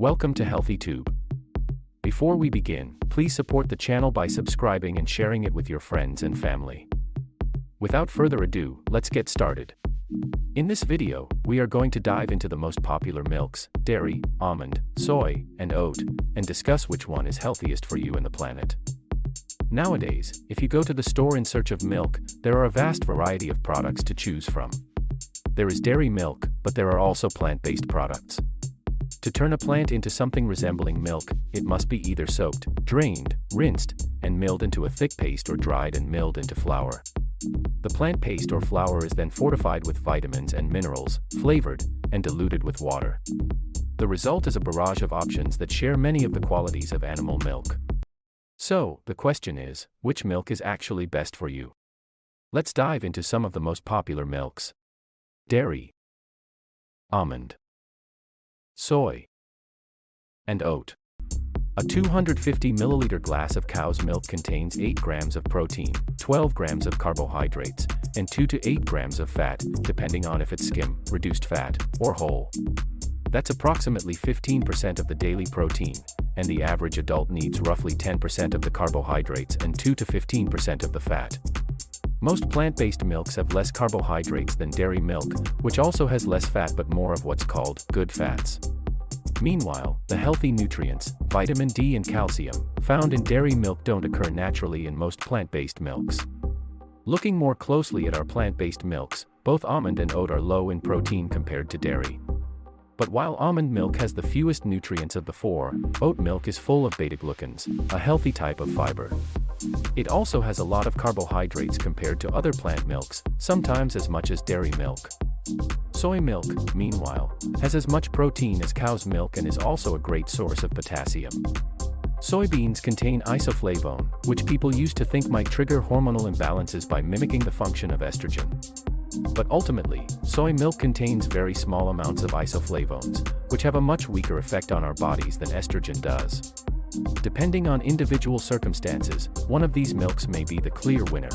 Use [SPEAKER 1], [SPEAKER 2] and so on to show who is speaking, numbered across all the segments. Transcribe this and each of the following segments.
[SPEAKER 1] Welcome to HealthyTube. Before we begin, please support the channel by subscribing and sharing it with your friends and family. Without further ado, let's get started. In this video, we are going to dive into the most popular milks, dairy, almond, soy, and oat, and discuss which one is healthiest for you and the planet. Nowadays, if you go to the store in search of milk, there are a vast variety of products to choose from. There is dairy milk, but there are also plant-based products. To turn a plant into something resembling milk, it must be either soaked, drained, rinsed, and milled into a thick paste or dried and milled into flour. The plant paste or flour is then fortified with vitamins and minerals, flavored, and diluted with water. The result is a barrage of options that share many of the qualities of animal milk. So, the question is, which milk is actually best for you? Let's dive into some of the most popular milks. Dairy, almond, soy, and oat. A 250 milliliter glass of cow's milk contains 8 grams of protein, 12 grams of carbohydrates, and 2 to 8 grams of fat, depending on if it's skim, reduced fat, or whole. That's approximately 15% of the daily protein, and the average adult needs roughly 10% of the carbohydrates and 2 to 15% of the fat. Most plant-based milks have less carbohydrates than dairy milk, which also has less fat but more of what's called good fats. Meanwhile, the healthy nutrients, vitamin D and calcium, found in dairy milk don't occur naturally in most plant-based milks. Looking more closely at our plant-based milks, both almond and oat are low in protein compared to dairy. But while almond milk has the fewest nutrients of the four, oat milk is full of beta-glucans, a healthy type of fiber. It also has a lot of carbohydrates compared to other plant milks, sometimes as much as dairy milk. Soy milk, meanwhile, has as much protein as cow's milk and is also a great source of potassium. Soybeans contain isoflavone, which people used to think might trigger hormonal imbalances by mimicking the function of estrogen. But ultimately, soy milk contains very small amounts of isoflavones, which have a much weaker effect on our bodies than estrogen does. Depending on individual circumstances, one of these milks may be the clear winner.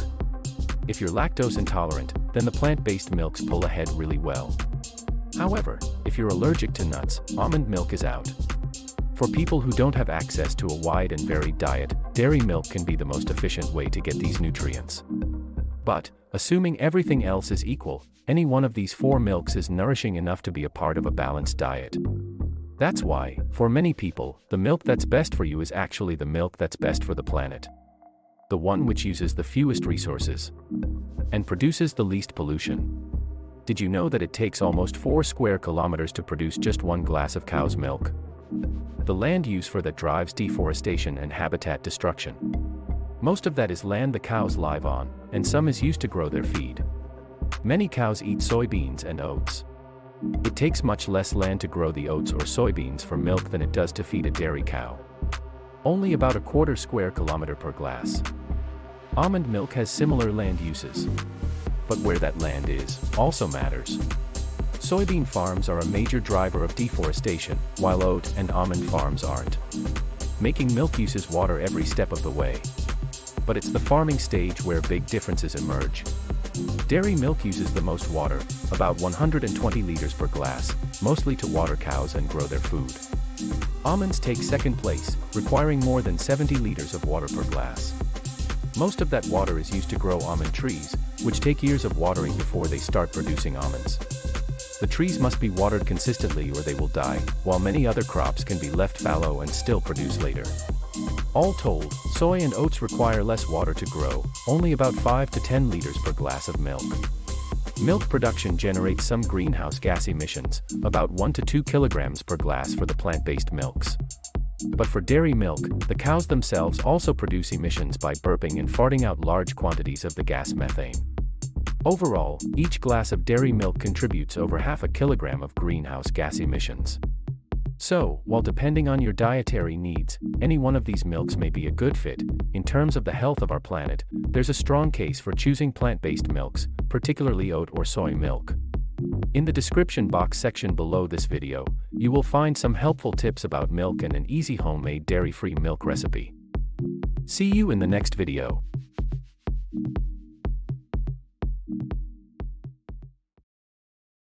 [SPEAKER 1] If you're lactose intolerant, then the plant-based milks pull ahead really well. However, if you're allergic to nuts, almond milk is out. For people who don't have access to a wide and varied diet, dairy milk can be the most efficient way to get these nutrients. But, assuming everything else is equal, any one of these four milks is nourishing enough to be a part of a balanced diet. That's why, for many people, the milk that's best for you is actually the milk that's best for the planet. The one which uses the fewest resources and produces the least pollution. Did you know that it takes almost 4 square kilometers to produce just 1 glass of cow's milk? The land use for that drives deforestation and habitat destruction. Most of that is land the cows live on, and some is used to grow their feed. Many cows eat soybeans and oats. It takes much less land to grow the oats or soybeans for milk than it does to feed a dairy cow. Only about a quarter square kilometer per glass. Almond milk has similar land uses. But where that land is, also matters. Soybean farms are a major driver of deforestation, while oat and almond farms aren't. Making milk uses water every step of the way. But it's the farming stage where big differences emerge. Dairy milk uses the most water, about 120 liters per glass, mostly to water cows and grow their food. Almonds take second place, requiring more than 70 liters of water per glass. Most of that water is used to grow almond trees, which take years of watering before they start producing almonds. The trees must be watered consistently or they will die, while many other crops can be left fallow and still produce later. All told, soy and oats require less water to grow, only about 5 to 10 liters per glass of milk. Milk production generates some greenhouse gas emissions, about 1 to 2 kilograms per glass for the plant-based milks. But for dairy milk, the cows themselves also produce emissions by burping and farting out large quantities of the gas methane. Overall, each glass of dairy milk contributes over half a kilogram of greenhouse gas emissions. So, while depending on your dietary needs, any one of these milks may be a good fit, in terms of the health of our planet, there's a strong case for choosing plant-based milks, particularly oat or soy milk. In the description box section below this video, you will find some helpful tips about milk and an easy homemade dairy-free milk recipe. See you in the next video.